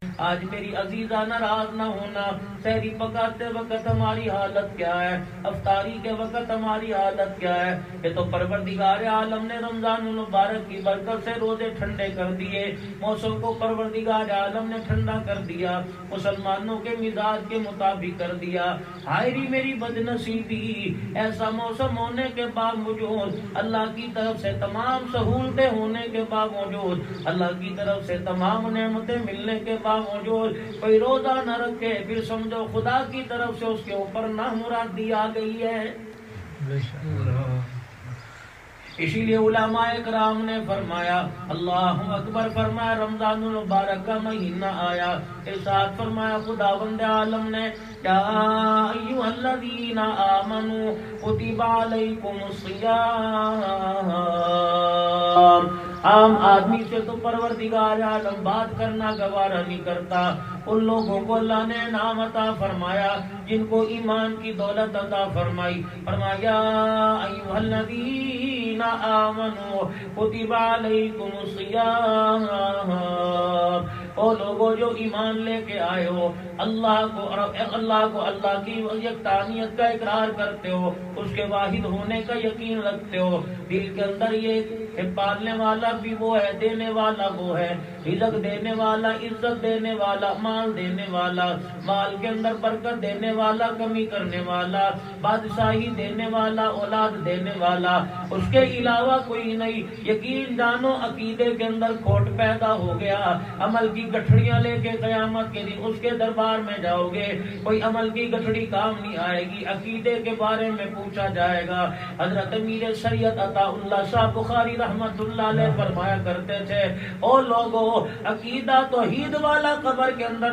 آج میری عزیزہ ناراض نہ ہونا، سحری پکاتے وقت ہماری حالت کیا ہے، افطاری کے وقت ہماری حالت کیا ہے۔ یہ تو پروردگار عالم نے رمضان المبارک کی برکت سے روزے ٹھنڈے کر دیے، موسم کو پروردگار عالم نے ٹھنڈا کر دیا، مسلمانوں کے مزاج کے مطابق کر دیا۔ ہائے میری بد نصیبی، ایسا موسم ہونے کے باوجود، اللہ کی طرف سے تمام سہولتیں ہونے کے باوجود، اللہ کی طرف سے تمام نعمتیں ملنے کے باوجود کوئی روزہ نہ رکھے، پھر سمجھو خدا کی طرف سے اس کے اوپر نامرادی آ گئی ہے۔ اسی لیے علماء کرام نے فرمایا، اللہ اکبر فرمایا، رمضان المبارک کا مہینہ آیا، ارشاد فرمایا خداوند عالم نے، یا ایھا الذین آمنوا کتب علیکم الصیام۔ عام آدمی سے تو پروردگار عالم بات کرنا گوارا نہیں کرتا، ان لوگوں کو اللہ نے انعام عطا فرمایا جن کو ایمان کی دولت عطا فرمائی۔ فرمایا ایھا الذین آمنوا کتب علیکم الصیام، او لوگوں جو ایمان لے کے آئے ہو، اللہ کو کی یکتانیت کا اقرار کرتے ہو، اس کے واحد ہونے کا یقین رکھتے ہو، دل کے اندر یہ کہ پالنے والا بھی وہ ہے، دینے والا وہ ہے، رزق دینے والا، عزت دینے والا، مال دینے والا، مال کے اندر برکت دینے والا، کمی کرنے والا، بادشاہی دینے والا، اولاد دینے والا، اس کے علاوہ کوئی نہیں۔ یقین جانو عقیدے کے اندر کھوٹ پیدا ہو گیا، عمل کی گٹھڑیاں لے کے قیامت کے دن اس کے دربار میں جاؤ گے، کوئی عمل کی گٹھڑی کام نہیں آئے گی، عقیدے کے بارے میں پوچھا جائے گا۔ حضرت امیر شریعت عطا اللہ شاہ بخاری رحمت اللہ علیہ فرمایا کرتے تھے، او لوگو عقیدہ توحید والا قبر کے اندر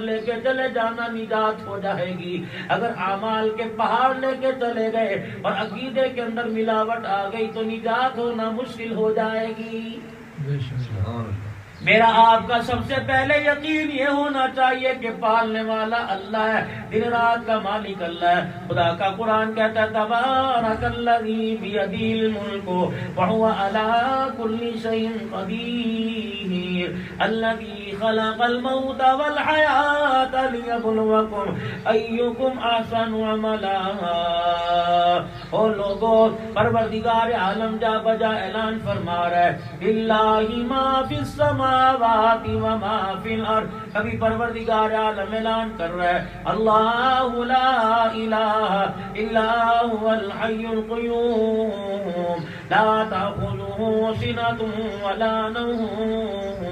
لے کے چلے جانا نجات ہو جائے گی، اگر اعمال کے پہاڑ لے کے چلے گئے اور عقیدے کے اندر ملاوٹ آ گئی تو نجات ہونا مشکل ہو جائے گی۔ میرا آپ کا سب سے پہلے یقین یہ ہونا چاہیے کہ پالنے والا اللہ ہے، دن رات کا مالک اللہ ہے۔ خدا کا قرآن کہتا ہے تبارک الذی بیدہ الملک وہو علی کل شیء قدیر الذی خلق الموت والحیاۃ لیبلوکم ایکم احسن عملا۔ او لوگو پروردگار عالم جا بجا اعلان فرما رہا ہے للہ ما فی السماوات وما فی الارض، کبھی پروردگار عالم اعلان کر رہا ہے اللہ لا الہ الا هو الحی القیوم لا تأخذہ سنۃ ولا نوم۔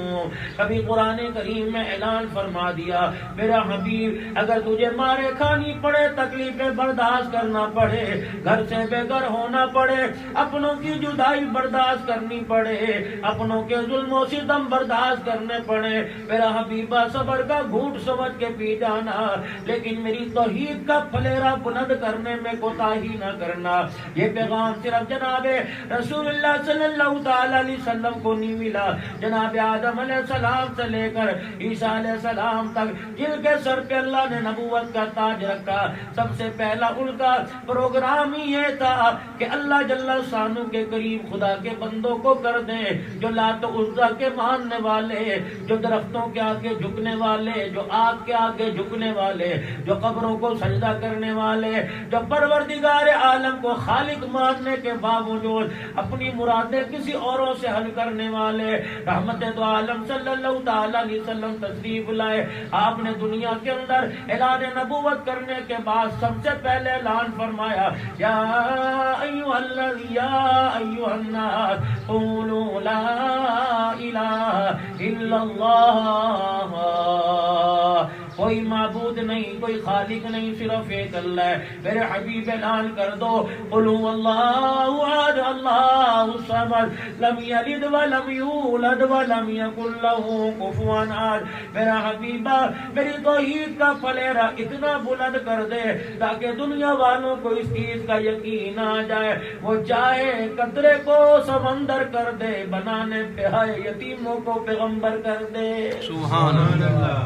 کبھی قرآن کریم میں اعلان فرما دیا میرا حبیب اگر تجھے مارے کھانی پڑے، تکلیفیں برداشت کرنا پڑے، گھر سے بے گھر ہونا پڑے، اپنوں کی جدائی برداشت کرنی پڑے، اپنوں کے ظلم و ستم برداشت کرنے پڑے، میرا حبیبہ صبر کا گھونٹ سمجھ کے پی جانا، لیکن میری توحید کا پھلیرا بلند کرنے میں کوتاہی نہ کرنا۔ یہ پیغام صرف جناب رسول اللہ صلی اللہ تعالی علیہ وسلم کو نہیں ملا، جناب آدم علیہ السلام سے لے کر عیسیٰ علیہ السلام تک جن کے سر پہ اللہ نے نبوت کا تاج رکھا، سب سے پہلا ان کا پروگرام ہی یہ تھا کہ اللہ جل شانہ کے قریب خدا کے بندوں کو کر دیں، جو لات و عزا کے ماننے والے، جو درختوں کے آگے جھکنے والے، جو آگ کے آگے جھکنے والے، جو قبروں کو سجدہ کرنے والے، جو پروردگار عالم کو خالق ماننے کے باوجود اپنی مرادیں کسی اوروں سے حل کرنے والے، رحمت دو عالم صلی اللہ تعالی علیہ وسلم تشریف لائے۔ آپ نے دنیا کے اندر اعلان نبوت کرنے کے بعد سب سے پہلے اعلان فرمایا یا ایھا الناس قولوا لا الہ الا اللہ، کوئی معبود نہیں، کوئی خالق نہیں، صرف ایک اللہ ہے۔ میرے حبیب اعلان کر دو قل هو اللہ احد اللہ الصمد لم یلد ولم یولد ولم یکن له کفوا احد۔ میرا حبیبہ میری توحید کا پھلیرا اتنا بلند کر دے تاکہ دنیا والوں کو اس چیز کا یقین آ جائے، وہ چاہے قطرے کو سمندر کر دے، بنانے پہ آئے یتیموں کو پیغمبر کر دے۔ سبحان اللہ۔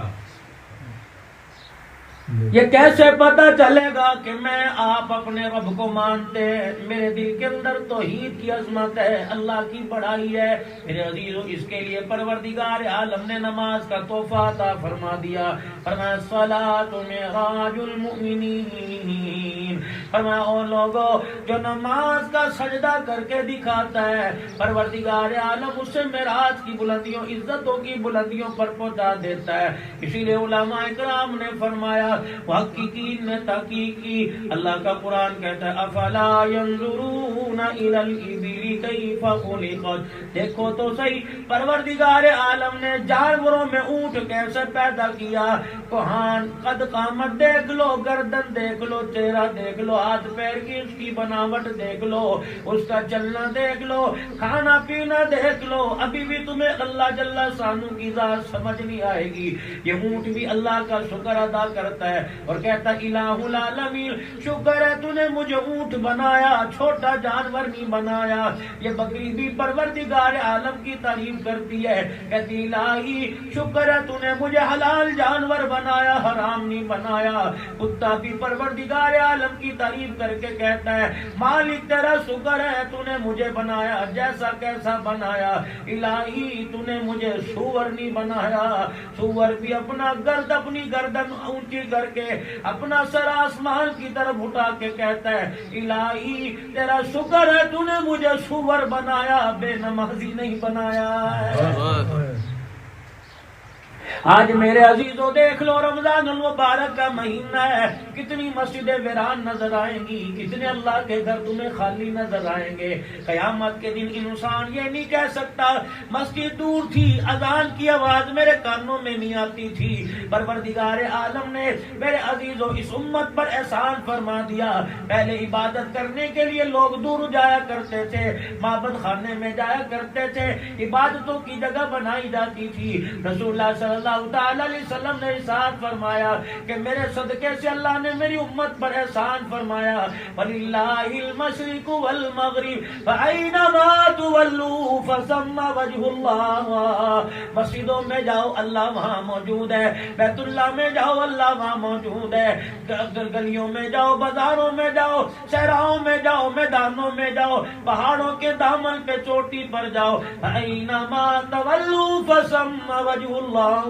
یہ کیسے پتہ چلے گا کہ میں آپ اپنے رب کو مانتے ہیں؟ میرے دل کے اندر توحید کی عظمت ہے، اللہ کی بڑائی ہے میرے عزیزوں۔ اس کے لیے پروردگار عالم نے نماز کا تحفہ عطا فرما دیا، فرمایا الصلاۃ معراج المؤمنین، فرمایا او لوگو جو نماز کا سجدہ کر کے دکھاتا ہے پروردگار عالم اسے معراج کی بلندیوں، عزتوں کی بلندیوں پر پہنچا دیتا ہے۔ اسی لیے علماء اکرام نے فرمایا، محققین نے تحقیق کی، اللہ کا قرآن کہتا ہے افلا ينظرون الى الابل کیف خلقت، دیکھو تو صحیح پروردگار عالم نے جانوروں میں اونٹ کیسے پیدا کیا، کوہان قد قامت دیکھ لو، گردن دیکھ لو، چہرہ دیکھ لو، ہاتھ پیر کی اس کی بناوٹ دیکھ لو، اس کا چلنا دیکھ لو، کھانا پینا دیکھ لو، ابھی بھی تمہیں اللہ جل شانہ کی ذات سمجھ نہیں آئے گی۔ یہ اونٹ بھی اللہ کا شکر ادا کرتا ہے اور کہتا الہ العالمین، شکر ہے تو نے مجھے اونٹ بنایا، چھوٹا جانور نہیں بنایا۔ یہ بکری بھی پروردگار عالم کی تعریف کرتی ہے، کہتی الہی شکر ہے تو نے مجھے حلال جانور بنایا، حرام نہیں بنایا۔ کتا بھی پروردگار عالم کی تعریف کر کے کہتا ہے مالک تیرا شکر ہے تو نے مجھے بنایا جیسا کیسا بنایا، الہی تو نے مجھے سور نہیں بنایا۔ سور بھی اپنا اپنی گردن اونچی کر کے اپنا سر آسمان کی طرف اٹھا کے کہتا ہے الہی تیرا شکر ہے تو نے مجھے سور بنایا، بے نمازی نہیں بنایا ہے۔ آج میرے عزیزوں دیکھ لو رمضان المبارک کا مہینہ ہے، کتنی مسجدیں ویران نظر آئیں گی، کتنے اللہ کے گھر تمہیں خالی نظر آئیں گے۔ قیامت کے دن انسان یہ نہیں کہہ سکتا مسجد دور تھی، اذان کی آواز میرے کانوں میں نہیں آتی تھی۔ پروردگار عالم نے میرے عزیزوں اس امت پر احسان فرما دیا۔ پہلے عبادت کرنے کے لیے لوگ دور جایا کرتے تھے، معبد خانے میں جایا کرتے تھے، عبادتوں کی جگہ بنائی جاتی تھی۔ رسول اللہ صلی اللہ تعالی علیہ وسلم نے ارشاد فرمایا کہ میرے صدقے سے اللہ نے میری امت پر احسان فرمایا، وَلِلَّهِ الْمَشْرِقُ وَالْمَغْرِبُ فَأَيْنَمَا تُوَلُّوا فَثَمَّ وَجْهُ اللَّهِ۔ مسجدوں میں جاؤ اللہ وہاں موجود ہے، بیت اللہ میں جاؤ اللہ وہاں موجود ہے، گلیوں میں جاؤ، بازاروں میں جاؤ، صحراؤں میں جاؤ، میدانوں میں جاؤ، پہاڑوں کے دامن پہ چوٹی پر جاؤ، فَأَيْنَمَا تُوَلُّوا فَثَمَّ وَجْهُ اللَّهِ۔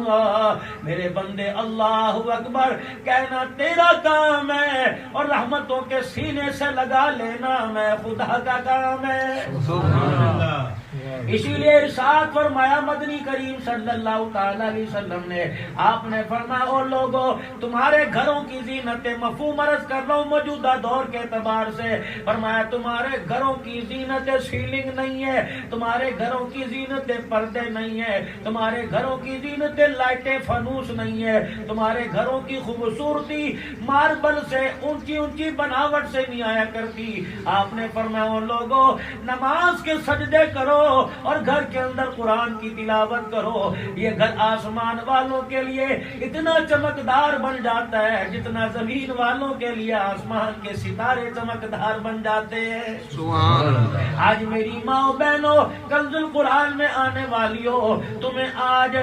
میرے بندے اللہ اکبر کہنا تیرا کام ہے اور رحمتوں کے سینے سے لگا لینا میں خدا کا کام ہے۔ سبحان اللہ۔ اسی لیے ارشاد فرمایا مدنی کریم صلی اللہ تعالی علیہ وسلم نے، آپ نے فرمایا او لوگو تمہارے گھروں کی زینتیں، مفہوم عرض کر رہا ہوں موجودہ دور کے اعتبار سے، فرمایا تمہارے گھروں کی زینتیں سیلنگ نہیں ہے، تمہارے گھروں کی زینتیں پردے نہیں ہے، تمہارے گھروں کی زینتیں لائٹیں فانوس نہیں ہے، تمہارے گھروں کی خوبصورتی ماربل سے اونچی اونچی بناوٹ سے نہیں آیا کرتی۔ آپ نے فرمایا او لوگو نماز کے سجدے کرو اور گھر کے اندر قرآن کی تلاوت کرو، یہ گھر آسمان والوں کے لیے اتنا چمکدار بن جاتا ہے جتنا زمین والوں کے لیے آسمان کے ستارے چمکدار بن جاتے ہیں۔ سبحان اللہ۔ آج میری ماں بہنوں کنز القرآن میں آنے والیوں، تمہیں آج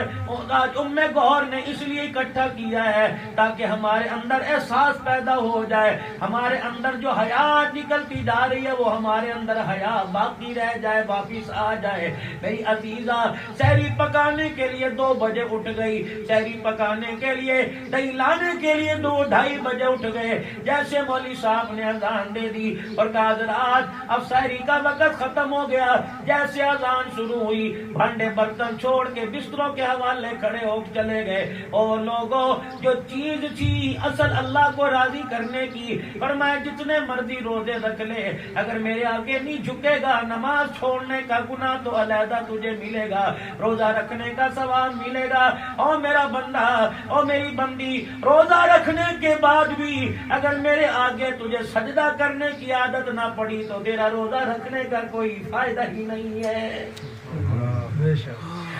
ام گوہر نے اس لیے اکٹھا کیا ہے تاکہ ہمارے اندر احساس پیدا ہو جائے، ہمارے اندر جو حیات نکلتی جا رہی ہے وہ ہمارے اندر حیا باقی رہ جائے، واپس آ جائے۔ میری عزیزہ سحری پکانے کے لیے 2 بجے اٹھ گئی، سحری پکانے کے لیے دہی لانے کے لیے 2-2:30 بجے اٹھ گئے، جیسے مولوی صاحب نے اذان دے دی اور کہا حضرات اب سحری کا وقت ختم ہو گیا، جیسے اذان شروع ہوئی بھانڈے برتن چھوڑ کے بستروں کے حوالے کھڑے ہو چلے گئے۔ اور لوگوں جو چیز تھی اصل اللہ کو راضی کرنے کی، فرمایا جتنے مرضی روزے رکھ لے اگر میرے آگے نہیں جھکے گا نماز چھوڑنے کا گناہ تو علیحدہ تجھے ملے گا، روزہ رکھنے کا ثواب ملے گا۔ اور میرا بندہ اور میری بندی روزہ رکھنے کے بعد بھی اگر میرے آگے تجھے سجدہ کرنے کی عادت نہ پڑی تو تیرا روزہ رکھنے کا کوئی فائدہ ہی نہیں ہے۔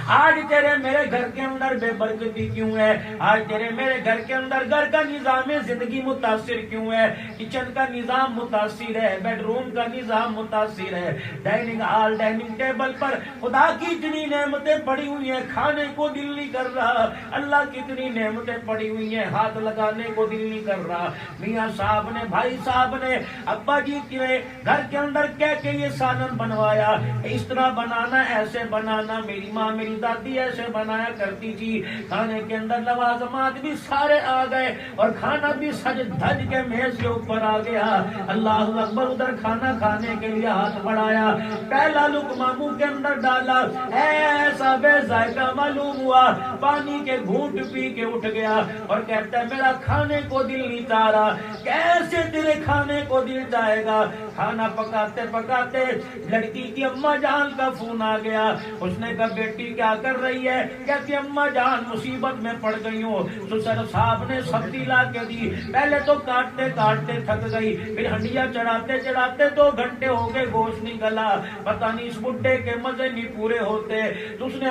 آج تیرے میرے گھر کے اندر بے برکتی کیوں ہے؟ آج تیرے میرے گھر کے اندر گھر کا نظام زندگی متاثر کیوں ہے؟ کچن کا نظام متاثر ہے، بیڈ روم کا نظام متاثر ہے، ڈائننگ ہال ڈائننگ ٹیبل پر خدا کی اتنی نعمتیں پڑی ہوئی ہیں، کھانے کو دل نہیں کر رہا۔ اللہ کی اتنی نعمتیں پڑی ہوئی ہیں، ہاتھ لگانے کو دل نہیں کر رہا۔ میاں صاحب نے، بھائی صاحب نے، ابا جی کے گھر کے اندر کہہ کے یہ سالن بنوایا، اس طرح بنانا، ایسے بنانا، میری ماں میری دادی ایسے بنایا کرتی تھی۔ کھانے کے اندر لوازمات بھی سارے آ گئے اور کھانا بھی سج دھج کے میز کے اوپر آ گیا۔ اللہ اکبر، ادھر کھانا کھانے کے لیے ہاتھ بڑھایا، پہلا لقمہ منہ کے اندر ڈالا، ایسا بے ذائقہ معلوم ہوا، پانی کے گھونٹ پی کے اٹھ گیا اور کہتا ہے میرا کھانے کو دل نہیں چاہ رہا۔ کیسے تیرے کھانے کو دل جائے گا؟ کھانا پکاتے پکاتے لڑکی کی اماں جان کا فون آ گیا۔ اس نے کہا بیٹی کیا کر رہی ہے؟ کہتی اماں جان مصیبت میں پڑ گئی ہوں۔ سسر صاحب نے سبزی لا کے دی، پہلے تو کاٹتے کاٹتے تھک گئی، پھر ہنڈیا چڑھاتے چڑھاتے 2 گھنٹے ہو گئے، گوشت نہیں گلا، پتہ نہیں اس بڈھے کے مزے نہیں پورے ہوتے۔ تو اس نے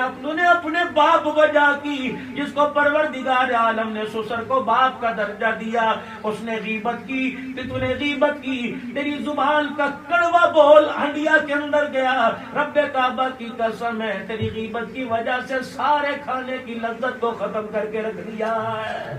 اپنے باپ وجہ کی، جس کو پروردگار عالم نے سسر کو باپ کا درجہ دیا، اس نے غیبت کی، تو نے غیبت کی، تیری زبان کا کڑوا بول ہنڈیا کے اندر گیا۔ رب کعبہ کی قسم ہے تیری غیبت کی وجہ سے سارے کھانے کی لذت کو ختم کر کے رکھ دیا ہے۔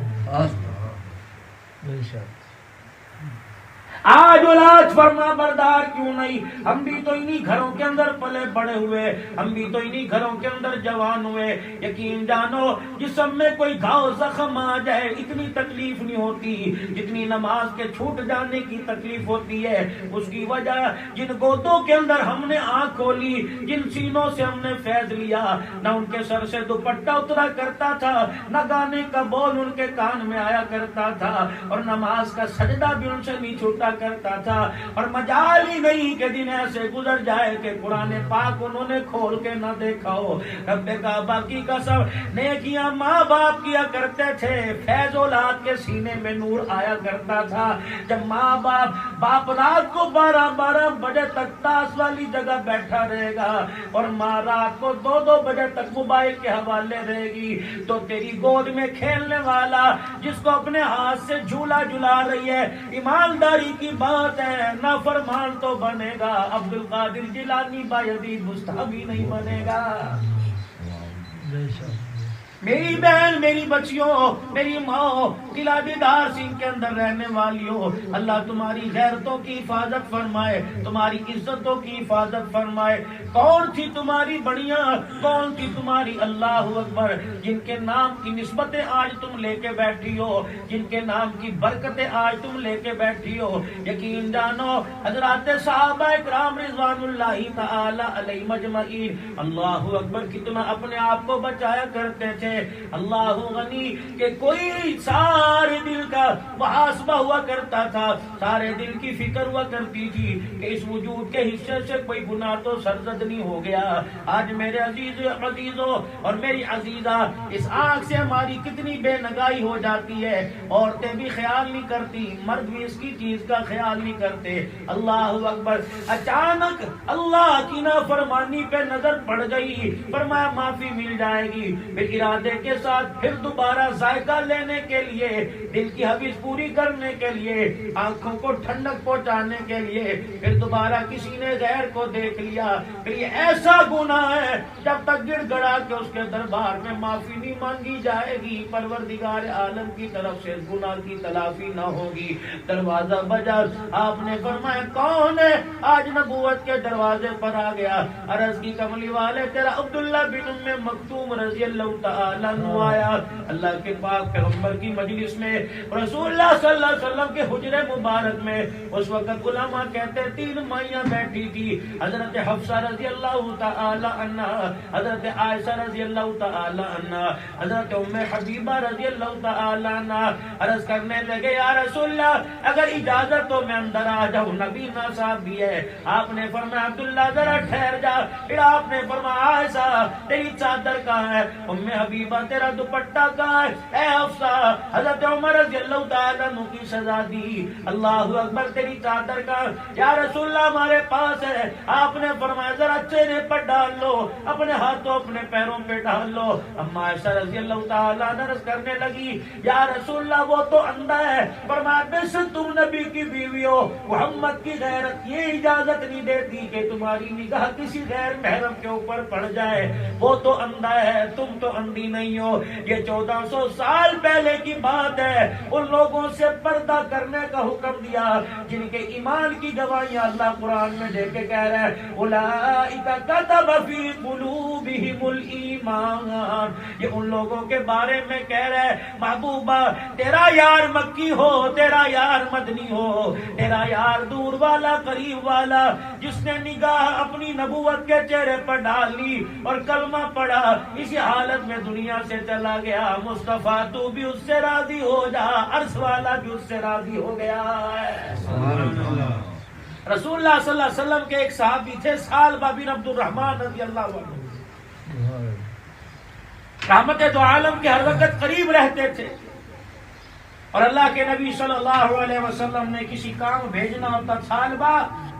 آج اولاد فرما بردار کیوں نہیں؟ ہم بھی تو انہی گھروں کے اندر پلے بڑے ہوئے، ہم بھی تو انہی گھروں کے اندر جوان ہوئے۔ یقین جانو جسم میں کوئی گھاؤ زخم آ جائے اتنی تکلیف نہیں ہوتی جتنی نماز کے چھوٹ جانے کی تکلیف ہوتی ہے۔ اس کی وجہ جن گودوں کے اندر ہم نے آنکھ کھولی، جن سینوں سے ہم نے فیض لیا، نہ ان کے سر سے دوپٹہ اترا کرتا تھا، نہ گانے کا بول ان کے کان میں آیا کرتا تھا، اور نماز کا سجدہ بھی ان سے نہیں چھوٹا کرتا تھا، اور مجال ہی نہیں کہ دن ایسے گزر جائے کہ قرآن پاک انہوں نے کھول کے نہ دیکھا ہو۔ رب کعبہ کی قسم، نیکیاں ماں باپ کیا کرتے تھے، فیض اولاد کے سینے میں نور آیا کرتا تھا۔ جب ماں باپ رات کو 12 بجے تک تاش والی جگہ بیٹھا رہے گا اور ماں رات کو 2 بجے تک موبائل کے حوالے رہے گی، تو تیری گود میں کھیلنے والا جس کو اپنے ہاتھ سے جھولا جھلا رہی ہے، ایمانداری کی بات ہے، نافرمان تو بنے گا، عبد القادر جیلانی بایزید مستحبی نہیں بنے گا۔ میری بہن، میری بچیوں، میری ماں، قلعہ دیدار سنگھ کے اندر رہنے والیوں، اللہ تمہاری غیرتوں کی حفاظت فرمائے، تمہاری عزتوں کی حفاظت فرمائے۔ کون تھی تمہاری بڑیاں، کون تھی تمہاری اللہ اکبر، جن کے نام کی نسبتیں آج تم لے کے بیٹھی ہو، جن کے نام کی برکتیں آج تم لے کے بیٹھی ہو۔ یقین جانو حضرات صحابہ اکرام رضوان اللہ تعالی علیہ مجمعین، اللہ اکبر، کتنا اپنے آپ کو بچایا کرتے تھے۔ اللہ غنی کہ کوئی سارے دل کا محاسبہ ہوا کرتا تھا، سارے دل کی فکر ہوا کرتی تھی کہ اس وجود کے حصے سے کوئی گناہ تو سرزد نہیں ہو گیا۔ آج میرے عزیزوں اور میری عزیزہ، اس آنکھ سے ہماری کتنی بے نگاہی ہو جاتی ہے، عورتیں بھی خیال نہیں کرتی، مرد بھی اس کی چیز کا خیال نہیں کرتے۔ اللہ اکبر، اچانک اللہ کی نافرمانی پہ نظر پڑ گئی، فرمایا معافی مل جائے گی، پھر ارادے کے ساتھ پھر دوبارہ ذائقہ لینے کے لیے، دل کی حویج پوری کرنے کے لیے، آنکھوں کو ٹھنڈک پہنچانے کے لیے، پھر دوبارہ کسی نے غیر کو دیکھ لیا، پھر یہ ایسا گناہ ہے جب تک گڑ گڑا کے اس کے دربار میں معافی نہیں مانگی جائے گی، پروردگار عالم کی طرف سے گناہ کی تلافی نہ ہوگی۔ دروازہ بجا، آپ نے فرمایا کون ہے؟ آج نبوت کے دروازے پر آ گیا، عرض کی کملی والے تیرا عبداللہ بن ام مکتوم رضی اللہ تعالیٰ عنہ آیا۔ اللہ کے پاک پیغمبر کی مجلس میں، رسول اللہ صلی اللہ علیہ وسلم کے حجرے مبارک میں اس وقت علماء کہتے 3 مائیاں بیٹھی تھی، حضرت حفصہ رضی اللہ تعالی عنہ، حضرت عائشہ رضی اللہ تعالی عنہ، حضرت ام حبیبہ رضی اللہ تعالی عنہ۔ عرض کرنے لگے یا رسول اللہ اگر اجازت ہو میں اندر آ جاؤں، نبینا صاحب بھی ہے۔ آپ نے فرمایا عبداللہ ذرا ٹھہر جا، پھر آپ نے فرمایا عائشہ تیری چادر کہاں ہے؟ ام حبیبہ حبیبہ تیرا دوپٹہ کہاں ہے؟ اے حفصہ، حضرت عمر رضی اللہ تعالیٰ عنہ کی سزا دی، اللہ اکبر تیری چادر کا یا رسول اللہ ہمارے پاس ہے۔ آپ نے فرمایا ذرا چہرے پر ڈال لو، اپنے ہاتھوں اپنے پیروں پہ ڈال لو۔ اما عائشہ رضی اللہ تعالیٰ عنہ عرض کرنے لگی یا رسول اللہ وہ تو اندھا ہے۔ فرمایا بے شک تم نبی کی بیوی ہو، محمد کی غیرت یہ اجازت نہیں دیتی کہ تمہاری نگاہ کسی غیر محرم کے اوپر پڑ جائے، وہ تو اندھا ہے تم تو اندھی نہیں ہو۔ یہ 1400 سال پہلے کی بات ہے، ان لوگوں سے پردہ کرنے کا حکم دیا جن کے ایمان کی گواہیاں اللہ قرآن میں دے کے کہہ رہا ہے اولئک کتب فی قلوبہم الایمان، یہ ان لوگوں کے بارے میں کہہ رہا ہے محبوبہ تیرا یار مکی ہو، تیرا یار مدنی ہو، تیرا یار دور والا قریب والا، جس نے نگاہ اپنی نبوت کے چہرے پر ڈال لی اور کلمہ پڑھا، اسی حالت میں دنیا سے چلا گیا۔ مصطفیٰ تو بھی اس سے راضی ہو جا، عرش والا بھی اس سے راضی ہو گیا ہے۔ رسول اللہ صلی اللہ علیہ وسلم کے ایک صحابی تھے ثعلبہ بن عبد الرحمن رضی اللہ عنہ، رحمت دو عالم کے ہر وقت قریب رہتے تھے، اور اللہ کے نبی صلی اللہ علیہ وسلم نے کسی کام بھیجنا ہوتا، ثعلبہ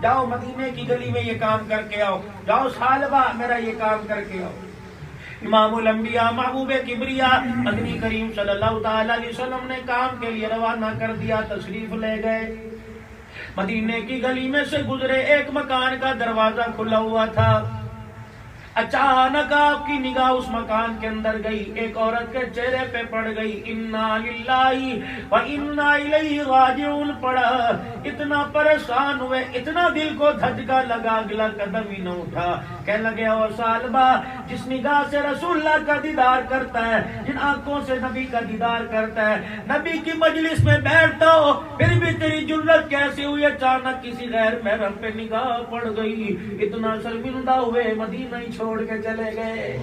جاؤ مدینے کی گلی میں یہ کام کر کے آؤ، جاؤ ثعلبہ میرا یہ کام کر کے آؤ۔ امام الانبیاء محبوب کبریا مدنی کریم صلی اللہ تعالی علیہ وسلم نے کام کے لیے روانہ کر دیا، تشریف لے گئے، مدینے کی گلی میں سے گزرے، ایک مکان کا دروازہ کھلا ہوا تھا، اچانک آپ کی نگاہ اس مکان کے اندر گئی، ایک عورت کے چہرے پہ پڑ گئی، انا للہ و انا الیہ راجعون پڑا، اتنا پریشان ہوئے، اتنا دل کو دھچکا لگا، اگلا قدم ہی نہ اٹھا۔ کہنے لگے او ثعلبہ، جس نگاہ سے رسول اللہ کا دیدار کرتا ہے، جن آنکھوں سے نبی کا دیدار کرتا ہے، نبی کی مجلس میں بیٹھتا ہو، پھر بھی تیری جرت کیسے ہوئی اچانک کسی غیر محرم پہ نگاہ پڑ گئی؟ اتنا شرمندہ ہوئے، مدینہ ہی چھوڑ کے چلے گئے،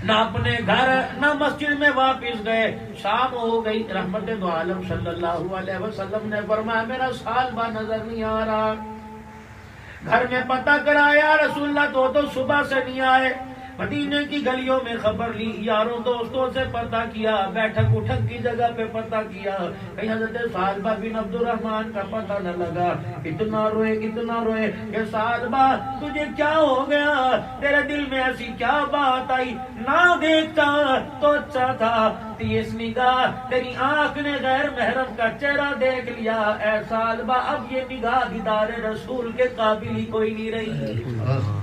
نہ اپنے گھر نہ مسجد میں واپس گئے۔ شام ہو گئی، رحمت دو عالم صلی اللہ علیہ وسلم نے فرمایا میرا ثعلبہ نظر نہیں آ رہا۔ گھر میں پتہ کرایا، رسول اللہ تو صبح سے نہیں آئے۔ مدینے کی گلیوں میں خبر لی، یاروں دوستوں سے پتہ کیا، بیٹھک اٹھک کی جگہ پہ پتہ کیا، کہیں حضرت ثعلبہ بن عبد الرحمن کا پتہ نہ لگا۔ اتنا روئے کہ ثعلبہ تجھے کیا ہو گیا، تیرے دل میں ایسی کیا بات آئی، نہ دیکھتا تو اچھا تھا، تیز نگاہ تیری آنکھ نے غیر محرم کا چہرہ دیکھ لیا، اے ثعلبہ اب یہ نگاہ دیدار رسول کے قابل ہی کوئی نہیں رہی۔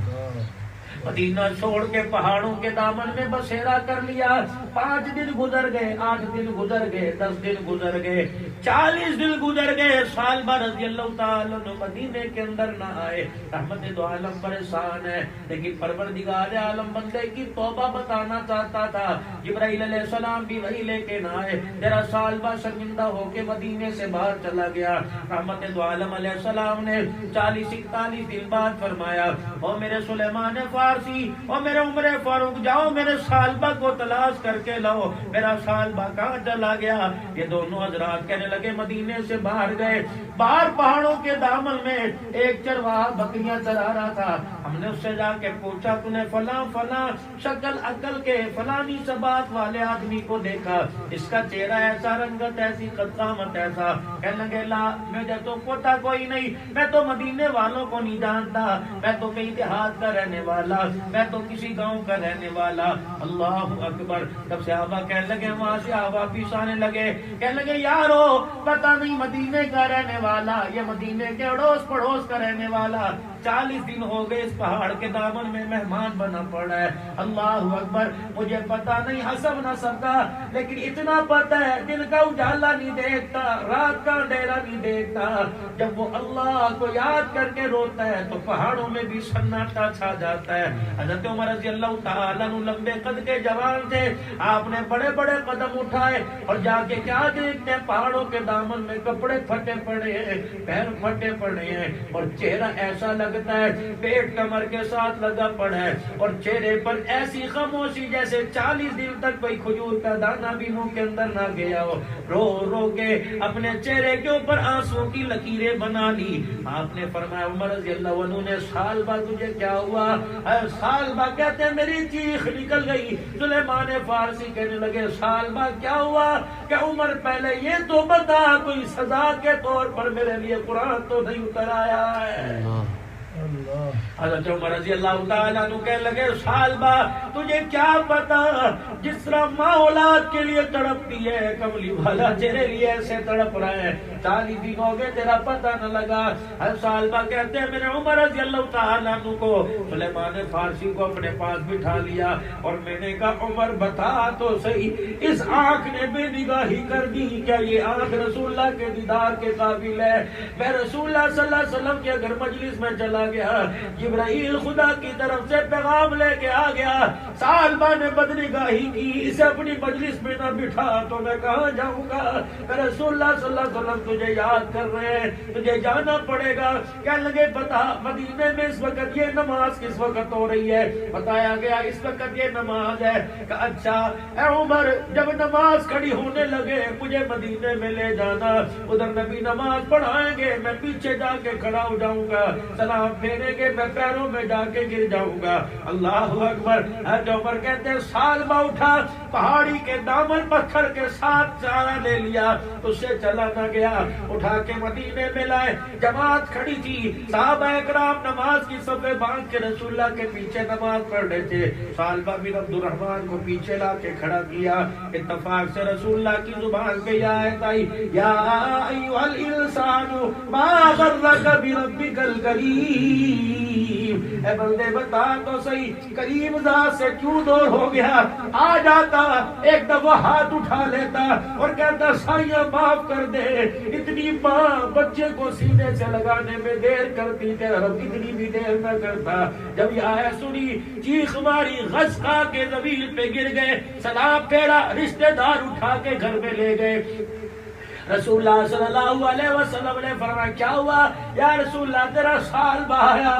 مدینہ چھوڑ کے پہاڑوں کے دامن میں بسیرا کر لیا۔ 5 دن گزر گئے، 8 دن گزر گئے، 10 دن گزر گئے، 40 دن گزر گئے، ثعلبہ رضی اللہ تعالیٰ عنہ مدینے کے اندر نہ آئے۔ رحمت دو عالم پریشان ہے، لیکن پروردگار عالم بندے کی توبہ بتانا چاہتا تھا۔ جبرائیل علیہ السلام بھی وہی لے کے نہ آئے، تیرا ثعلبہ شرمندہ ہو کے مدینے سے باہر چلا گیا۔ رحمت دو عالم علیہ السلام نے 40-41 دن بعد فرمایا او میرے سلیمان فارسی اور میرے عمر فاروق جاؤ میرے ثعلبہ کو تلاش کر کے لاؤ، میرا ثعلبہ کہاں چلا گیا؟ یہ دونوں حضرات کہنے لگے مدینے سے باہر گئے، باہر پہاڑوں کے دامن میں ایک چرواہا بکریاں چرا رہا تھا، ہم نے اس سے جا کے پوچھا تو نے فلاں فلاں شکل عقل کے فلانی سبات والے آدمی کو دیکھا، اس کا چہرہ ایسا، رنگت ایسی، قد قامت ایسا۔ کہنے لگے لا مجھے تو پتہ کوئی نہیں، میں تو مدینے والوں کو نہیں جانتا، میں تو کہیں دیہات کا رہنے والا، میں تو کسی گاؤں کا رہنے والا۔ اللہ اکبر۔ تب صحابہ کہنے لگے، وہاں سے واپس آنے لگے، کہنے لگے یارو پتہ نہیں مدینے کا رہنے والا، یہ مدینے کے اڑوس پڑوس کا رہنے والا 40 دن ہو گئے اس پہاڑ کے دامن میں مہمان بنا پڑا ہے۔ اللہ اکبر۔ مجھے پتہ نہیں حسب نسب کا، لیکن اتنا پتہ ہے دل کا اجالا نہیں دیکھتا، رات کا اندھیرا نہیں دیکھتا، جب وہ اللہ کو یاد کر کے روتا ہے تو پہاڑوں میں بھی سناٹا چھا جاتا ہے۔ حضرت عمر رضی اللہ تعالیٰ عنہ لمبے قد کے جوان تھے، آپ نے بڑے بڑے قدم اٹھائے اور جا کے کیا دیکھتے ہیں، پہاڑوں کے دامن میں کپڑے پھٹے پڑے ہیں، پیر پھٹے پڑے ہیں، اور چہرہ ایسا لگتا لگتا ہے, پیٹ کمر کے ساتھ لگا پڑا ہے, اور چہرے پر ایسی خاموشی جیسے 40 دن تک کوئی کھجور کا دانہ بھی منہ کے اندر نہ گیا ہو. رو رو کے اپنے چہرے کے اوپر آنسوں کی لکیریں بنا لی. آپ نے فرمایا عمر رضی اللہ عنہ نے سال بعد تجھے کیا ہوا؟ سال بعد کہتے ہیں میری چیخ نکل گئی. سلیمان فارسی کہنے لگے سال بعد کیا ہوا؟ کہ عمر پہلے یہ تو بتا کوئی سزا کے طور پر میرے لیے قرآن تو نہیں اتر آیا ہے. حضرت عمر رضی اللہ تعالیٰ عنہ کہنے لگے سال بعد تجھے کیا پتا جس طرح ماں اولاد کے لیے تڑپتی ہے, کملی والا تیرے لیے ایسے تڑپ رہا ہے. 40 دن ہو گئے تیرا پتہ نہ لگا. ہر سال بعد کہتے ہیں میں نے عمر رضی اللہ تعالیٰ عنہ کو سلیمان فارسی کو اپنے پاس بٹھا لیا اور میں نے کہا عمر بتا تو صحیح اس آنکھ نے بے نگاہی کر دی, کیا یہ آنکھ رسول اللہ کے دیدار کے قابل ہے؟ میں رسول اللہ صلی اللہ علیہ وسلم کے اگر مجلس میں چلا گیا, جبرائیل خدا کی طرف سے پیغام لے کے آ گیا, سال بعد نے بدنگاہی کی, اسے اپنی مجلس میں نہ بٹھا تو میں کہاں جاؤں گا؟ رسول اللہ صلی اللہ علیہ وسلم تجھے یاد کر رہے ہیں, تجھے جانا پڑے گا. کہنے لگے بتا مدینے میں اس وقت یہ نماز کس وقت ہو رہی ہے؟ بتایا گیا اس وقت یہ نماز ہے. کہ اچھا اے عمر جب نماز کھڑی ہونے لگے مجھے مدینے میں لے جانا, ادھر نبی نماز پڑھائیں گے, میں پیچھے جا کے کھڑا ہو جاؤں گا, سلام پھیریں گے, میں پیروں میں جا کے گر جاؤں گا. اللہ اکبر. عمر کہتے ہیں سال بعد اٹھا, پہاڑی کے دامن پتھر کے ساتھ سہارا لے لیا, اس سے چلا نہ گیا, اٹھا کے مدینے میں لائے. جماعت کھڑی تھی, صحابہ اکرام نماز کی صفیں باندھ کے رسول اللہ کے پیچھے نماز پڑھ رہے تھے. سالبہ بن عبد الرحمن کو پیچھے لا کے کھڑا کیا. اتفاق سے رسول اللہ کی زبان پہ یہ آیت آئی, یا ایھا الانسان ما غرک بربک الکریم, اے بندے بتا تو صحیح کریم ذات سے کیوں دور ہو گیا؟ آ جاتا ایک دفعہ ہاتھ اٹھا لیتا اور کہتا سائیاں معاف کر دے. اتنی ماں بچے کو سینے سے لگانے میں دیر کرتی تھے, رب اتنی بھی دیر نہ کرتا. جب یہ آیت سنی چیخ ماری, غص کھا کے زمین پہ گر گئے, سلام پھیرا, رشتہ دار اٹھا کے گھر میں لے گئے. رسول اللہ صلی اللہ علیہ وسلم نے فرمایا کیا ہوا؟ یا رسول اللہ تیرا سال بہایا,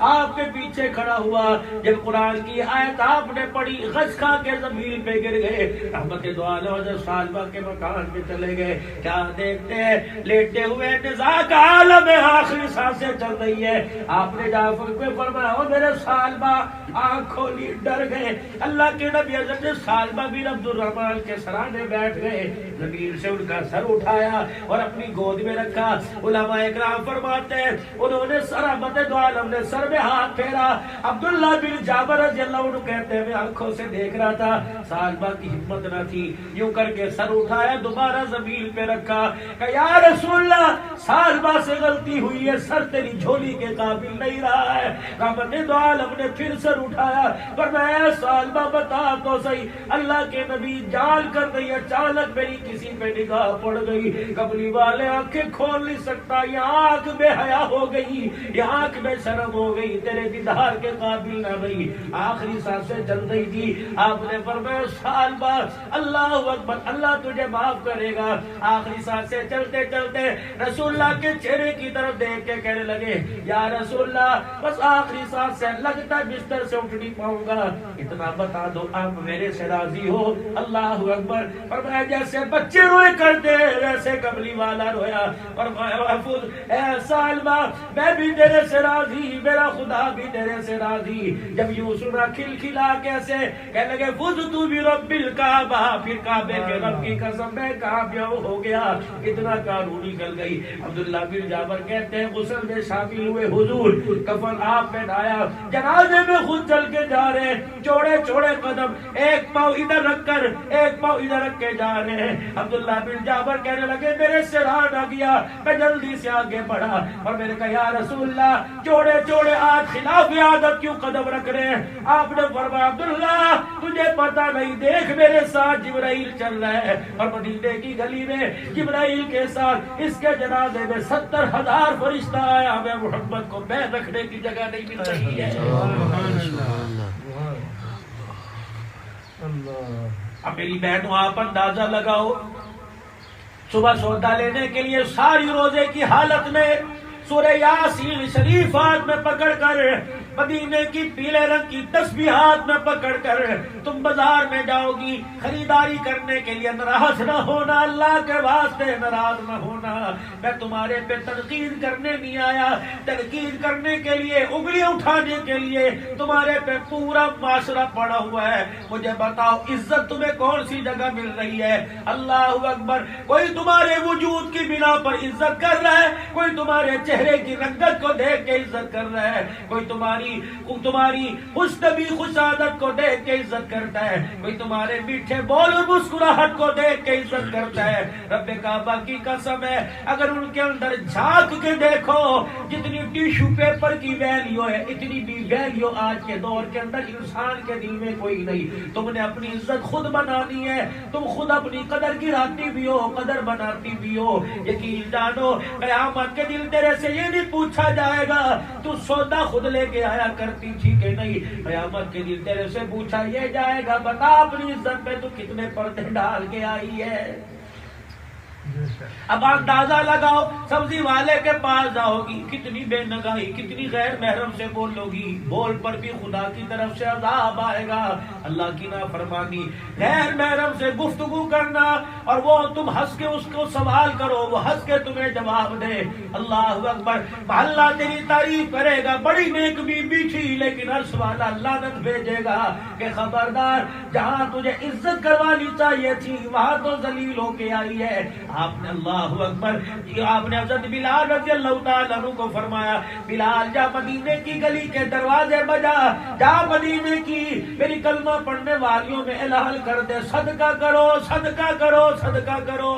آپ کے پیچھے کھڑا ہوا, جب قرآن کی آیت آپ نے پڑھی غص کھا کے زمین پہ گر گئے. رحمت دو عالم جب سالبہ کے مکان پہ چلے گئے, کیا دیکھتے ہیں لیٹے ہوئے نزاع کا عالم ہے, آخری سانسیں چل رہی ہے. آپ نے جعفر کو فرمایا او میرے سالبہ, آنکھ کھولی, ڈر گئے. اللہ کے نبی حضرت سالبہ بن عبد الرحمن کے سرانے بیٹھ گئے, زمین سے ان کا سر اٹھایا اور اپنی گود میں رکھا. علماء اکرام فرماتے ہیں انہوں نے رحمت دو عالم نے سر میں ہاتھ پھیرا. عبداللہ بن جابر رضی اللہ عنہ کہتے ہیں میں آنکھوں سے دیکھ رہا تھا, سالبہ کی ہمت نہ تھی, یوں کر کے سر اٹھایا, دوبارہ زمین پہ رکھا. کہ یا رسول اللہ سالبہ سے غلطی ہوئی ہے, سر تیری جھولی کے قابل نہیں رہا ہے. رحمت دو عالم نے پھر سر اٹھایا, فرمایا سالبہ بتا تو صحیح اللہ کے نبی جال کر رہی, اچانک میری کسی پہ نگاہ پڑ گئی, کملی والے آنکھیں کھول نہیں سکتا, یہ آنکھ بے حیا ہو گئی, یہ آنکھ بے شرم ہو گئی, تیرے دیدار کے قابل نہ رہی. آخری سانسیں چل رہی تھی. آپ نے فرمایا سال بعد اللہ اکبر, اللہ تجھے معاف کرے گا. آخری سانسیں چلتے چلتے رسول اللہ کے چہرے کی طرف دیکھ کے کہنے لگے یا رسول اللہ بس آخری سانس سے لگتا ہے بستر سے اٹھ نہیں پاؤں گا, اتنا بتا دو آپ میرے سے راضی ہو. اللہ اکبر. فرمایا جیسے بچے روئے کرتے ویسے کملی والا رویا. اور محفوظ اے سالبہ میں بھی تیرے سے راضی, میرا خدا بھی تیرے سے راضی. جب یوں سنا کھل کھلا کیسے کہنے لگے فزت برب الکعبہ, پھر کعبے کے رب کی قسم میں کامیاب ہو گیا. اتنا کارو نکل گئی. عبداللہ بن جابر کہتے ہیں غسل میں شامل ہوئے, حضور کفن آپ میں ڈایا, جنازے میں خود چل کے جا رہے, چوڑے چوڑے قدم, ایک پاؤں ادھر رکھ کر ایک پاؤں ادھر رکھ کے جا رہے ہیں. عبداللہ بن جابر کہنے لگے میرے سے راہ نہ گیا, میں جلدی سے آگے بڑھا اور میں نے کہا یا رسول اللہ چوڑے چوڑے آج خلاف عادت کیوں قدم رکھ رہے ہیں؟ آپ نے فرمایا عبداللہ تجھے پتہ نہیں, دیکھ میرے ساتھ جبرائیل چل رہا ہے, اور مدینے کی گلی میں جبرائیل کے ساتھ اس کے جنازے میں 70,000 فرشتہ آیا, ہمیں محمد کو پیر رکھنے کی جگہ نہیں مل رہی ہے. اب میری بہنوں آپ اندازہ لگاؤ, صبح سودا لینے کے لیے ساری روزے کی حالت میں سورہ یاسین شریف ہاتھ میں پکڑ کر، مدینے کی پیلے رنگ کی تسبیحات میں پکڑ کر تم بازار میں جاؤ گی خریداری کرنے کے لیے، ناراض نہ ہونا، اللہ کے واسطے ناراض نہ ہونا، میں تمہارے پہ تنقید کرنے نہیں آیا، تنقید کرنے کے لیے، انگلیاں اٹھانے کے لیے تمہارے پہ پورا معاشرہ پڑا ہوا ہے۔ مجھے بتاؤ عزت تمہیں کون سی جگہ مل رہی ہے؟ اللہ اکبر، کوئی تمہارے وجود کی بنا پر عزت کر رہا ہے، کوئی تمہارے چہرے کی رنگت کو دیکھ کے عزت کر رہا ہے، کوئی تمہاری خوش طبی خوش عادت کو دیکھ کے عزت کرتا ہے، کوئی تمہارے میٹھے بول اور مسکراہٹ کو دیکھ کے عزت کرتا ہے۔ رب کعبہ کی قسم ہے، اگر ان کے اندر جھانک کے دیکھو، جتنی ٹیشو پیپر کی ویلیو ہے اتنی بھی ویلیو آج کے دور کے اندر انسان کے دل میں کوئی نہیں۔ تم نے اپنی عزت خود بنانی ہے، تم خود اپنی قدر گراتی بھی ہو، قدر بناتی بھی ہو۔ یقین جانو قیامت کے دن تیرے سے یہ نہیں پوچھا جائے گا تو سودا خود لے کے آیا کرتی تھی کہ نہیں، قیامت کے دن تیرے سے پوچھا یہ جائے گا بتا اپنی عزت پہ تو کتنے پردے ڈال کے آئی ہے۔ اب اندازہ لگاؤ، سبزی والے کے پاس جاؤ گی، کتنی بے نگاہی، کتنی غیر محرم سے بولو گی، بول پر بھی خدا کی طرف سے عذاب آئے گا، اللہ کی نافرمانی، غیر محرم سے گفتگو کرنا، اور وہ تم ہنس کے اس کو سوال کرو، وہ ہنس کے تمہیں جواب دے۔ اللہ اکبر، محلہ تیری تعریف کرے گا، بڑی نیک بی بی تھی، لیکن عرش والا لعنت بھیجے گا کہ خبردار، جہاں تجھے عزت کروانی چاہیے تھی وہاں تو ذلیل ہو کے آئی ہے۔ آپ نے اللہ اکبر، آپ نے حضرت بلال رضی اللہ تعالیٰ عنہ کو فرمایا، بلال جا مدینے کی گلی کے دروازے بجا، جا مدینے کی میری کلمہ پڑھنے والیوں میں اعلان کر دے، صدقہ کرو، صدقہ کرو، صدقہ کرو۔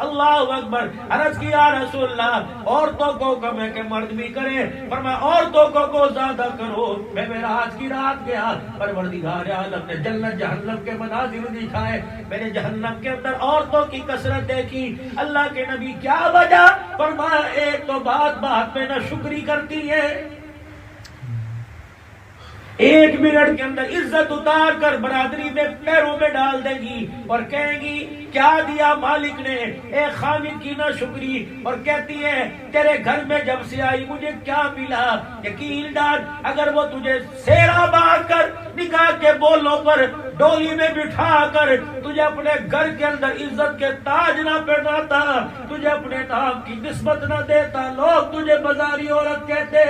اللہ اکبر، عرض کیا رسول اللہ عورتوں کو کم ہے کہ مرد بھی کرے؟ فرمایا عورتوں کو زیادہ کرو۔ میں آج کی رات گیا، پروردگار عالم نے جنت جہنم کے مناظر دکھائے، میں نے جہنم کے اندر عورتوں کی کثرت دیکھی۔ اللہ کے نبی کیا وجہ؟ فرمایا ایک تو بات پہ نہ شکری کرتی ہے، ایک منٹ کے اندر عزت اتار کر برادری میں پیروں میں ڈال دے گی اور کہیں گی کیا دیا مالک نے، ایک خامد کی نہ شکری، اور کہتی ہے تیرے گھر میں جب سے آئی مجھے کیا ملا۔ یقین ڈال اگر وہ تجھے سیرا باندھ کر نکاح کے بولوں پر ڈولی میں بٹھا کر تجھے اپنے گھر کے اندر عزت کے تاج نہ پہناتا، تجھے اپنے نام کی نسبت نہ دیتا، لوگ تجھے بازاری عورت کہتے۔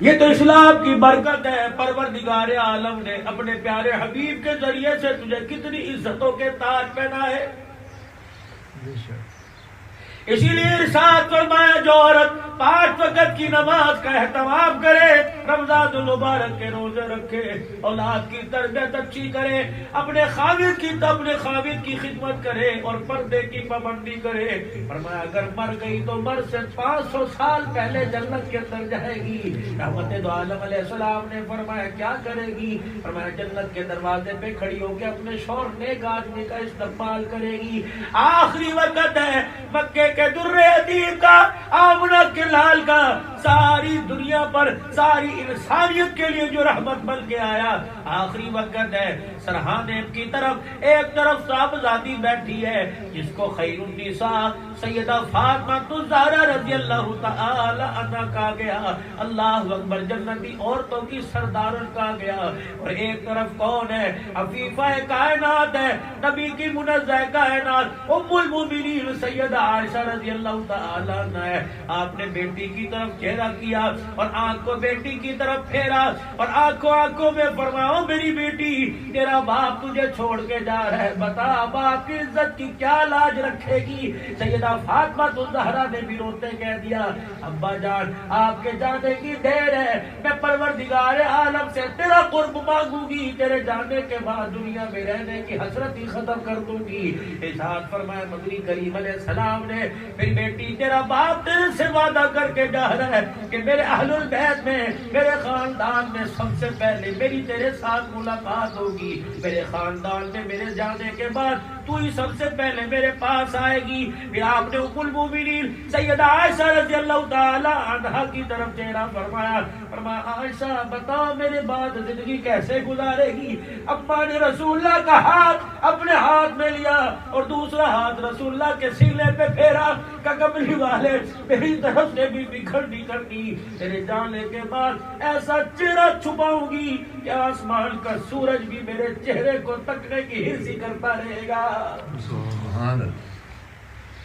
یہ تو اسلام کی برکت ہے، پروردگار عالم نے اپنے پیارے حبیب کے ذریعے سے تجھے کتنی عزتوں کے تاج پہنا ہے۔ اسی لیے ارشاد فرمایا جو عورت 5 وقت کی نماز کا اہتمام کرے، رمضان المبارک کے روزے رکھے، اولاد کی تربیت اچھی کرے، اپنے خاوند کی خدمت کرے اور پردے کی پابندی کرے، فرمایا اگر مر گئی تو مر سے 500 سال پہلے جنت کے اندر جائے گی۔ رحمت دو عالم علیہ السلام نے فرمایا کیا کرے گی؟ فرمایا جنت کے دروازے پہ کھڑی ہو کے اپنے شوہر نیک آدمی کا استقبال کرے گی۔ آخری وقت ہے، مکے کے در عتیق کا، آمنہ کے لال کا، ساری دنیا پر ساری انسانیت کے لیے جو رحمت بن کے آیا، آخری وقت ہے، سرحانے کی طرف ایک طرف صاحبزادی بیٹھی ہے جس کو خیر النساء سیدہ فاطمہ الزہرا رضی اللہ تعالی عنہا کہا گیا، اللہ اکبر، جنتی عورتوں کی سردارن کہا گیا، اور ایک طرف کون ہے؟ عفیفہ کائنات ہے، نبی کی منزہ کائنات ام المومنین سیدہ عائشہ رضی اللہ تعالی عنہ ہے۔ آپ نے بیٹی کی طرف چہرہ کیا اور آنکھ کو بیٹی کی طرف پھیرا اور آنکھوں میں فرمایا میری بیٹی تیرا باپ تجھے چھوڑ کے جا رہا ہے، بتا باپ کی عزت کی کیا لاج رکھے گی؟ سیدہ فاطمہ الزہرا نے بھی روتے کہہ دیا ابا جان آپ کے جانے کی دیر ہے، میں پروردگار عالم سے تیرا قرب مانگوں گی، تیرے جانے کے بعد دنیا میں رہنے کی حسرت ہی ختم کر دوں گی۔ ارشاد فرمایا نبی کریم علیہ السلام نے پھر بیٹی تیرا باپ تیرے سے وعدہ کر کے جا رہا ہے کہ میرے اہل البیت میں میرے خاندان میں سب سے پہلے میری تیرے ساتھ ملاقات ہوگی، میرے خاندان میں میرے جانے کے بعد تو ہی سب سے پہلے میرے پاس آئے گی. پھر آپ نے ام المومنین سیدہ عائشہ رضی اللہ تعالی عنہا کی طرف چہرہ فرمایا. فرمایا عائشہ بتاؤ میرے بعد زندگی کیسے گزارے گی. اما نے رسول اللہ کا ہاتھ اپنے ہاتھ میں لیا اور دوسرا ہاتھ رسول اللہ کے سینے پہ پھیرا کہ کملی والے میری طرف سے بھی بکھرنی کرنی. تیرے جانے کے بعد ایسا چہرہ چھپاؤں گی کہ آسمان کا سورج بھی میرے چہرے کو تکنے کی ہرسی کرتا رہے گا. سبحان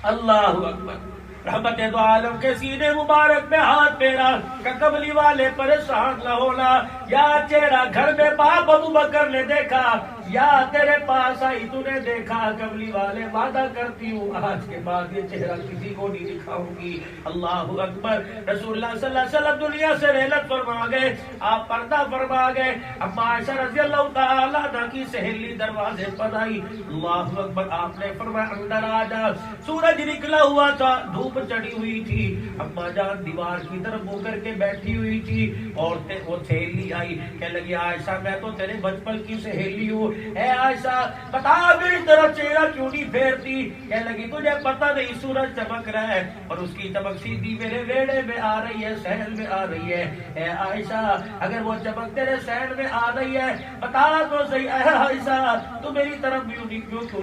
اللہ اکبر. رحمت دو عالم کے سینے مبارک میں ہاتھ پھیرا کہ کملی والے پریشان نہ ہونا. یا چہرہ گھر میں باپ ابو بکر نے دیکھا یا تیرے پاس آئی تو نے دیکھا. کملی والے وعدہ کرتی ہوں آج کے بعد یہ چہرہ کسی کو نہیں دکھاؤں گی. اللہ اکبر. رسول اللہ صلی اللہ علیہ وسلم دنیا سے رحلت فرما گئے. آپ پردہ فرما گئے. اما عائشہ رضی اللہ تعالی عنہا کی سہیلی دروازے پر آئی. اللہ اکبر. آپ نے فرمایا اندر آ جا. سورج نکلا ہوا تھا, دھوپ چڑھی ہوئی تھی. اما جان دیوار کی طرف منہ کر کے بیٹھی ہوئی تھی. عورتیں وہ سہیلی آئی کہنے لگی عائشہ میں تو تیرے بچپن کی سہیلی ہوں. اے عائشہ بتا میری طرف چہرہ کیوں نہیں پھیرتی. کہنے لگی تجھے پتہ نہیں سورج چمک رہا ہے اور اس کی چمک سیدھی میرے ویڑے میں آ رہی ہے, صحن میں آ رہی ہے. اے عائشہ اگر وہ چمک تیرے صحن میں آ رہی ہے بتا تو صحیح. اے عائشہ تو میری طرف کیوں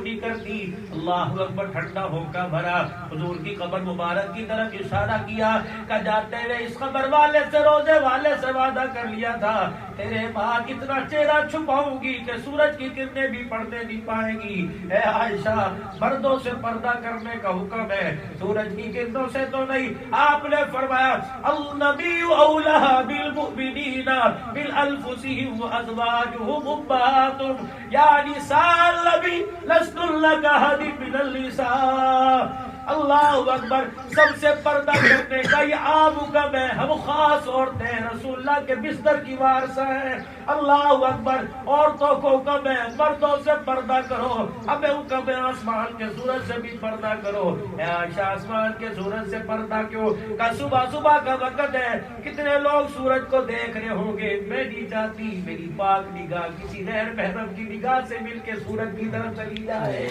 نہیں کرتی. اللہ اکبر. ٹھنڈا ہوکا بھرا حضور کی قبر مبارک کی طرف اشارہ کیا کہ جاتے ہوئے اس قبر والے سے روزے والے سے وعدہ کر لیا تھا تیرے بعد اتنا چہرہ چھپاؤں گی کہ سورج کی کرنیں بھی پڑھنے نہیں پائے گی. اے عائشہ مردوں سے پردہ کرنے کا حکم ہے, سورج کی کرنوں سے تو نہیں. آپ نے فرمایا النبی اولا بالمؤمنین من انفسهم وازواجهم امہاتهم یا نساء النبی لستن کاحد من النساء. اللہ اکبر. سب سے پردہ کرنے کا یہ عام حکم ہے. ہم خاص عورتیں رسول اللہ کے بستر کی وارثہ ہیں. اللہ اکبر. عورتوں کو حکم ہے مردوں سے پردہ کرو. ہمیں حکم ہے آسمان کے سورج سے بھی پردہ کرو. اے عائشہ آسمان کے سورج سے پردہ کیوں؟ کہ صبح کا وقت ہے, کتنے لوگ سورج کو دیکھ رہے ہوں گے. میں نہیں چاہتی میری پاک نگاہ کسی غیر محرم کی نگاہ سے مل کے سورج کی طرف چلی جائے.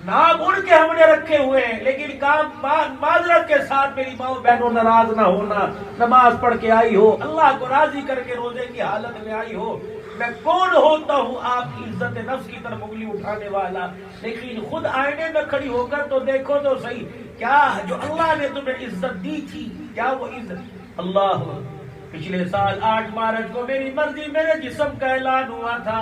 نام ان کے ہم نے رکھے ہوئے ہیں لیکن کام معذرت کے ساتھ میری ماں بہنوں ناراض نہ ہونا. نماز پڑھ کے آئی ہو, اللہ کو راضی کر کے روزے کی حالت میں آئی ہو. میں کون ہوتا ہوں آپ کی عزت نفس کی طرف انگلی اٹھانے والا, لیکن خود آئینے میں کھڑی ہو کر تو دیکھو تو صحیح کیا جو اللہ نے تمہیں عزت دی تھی کیا وہ عزت. اللہ پچھلے سال 8 مارچ کو میری مرضی میرے جسم کا اعلان ہوا تھا.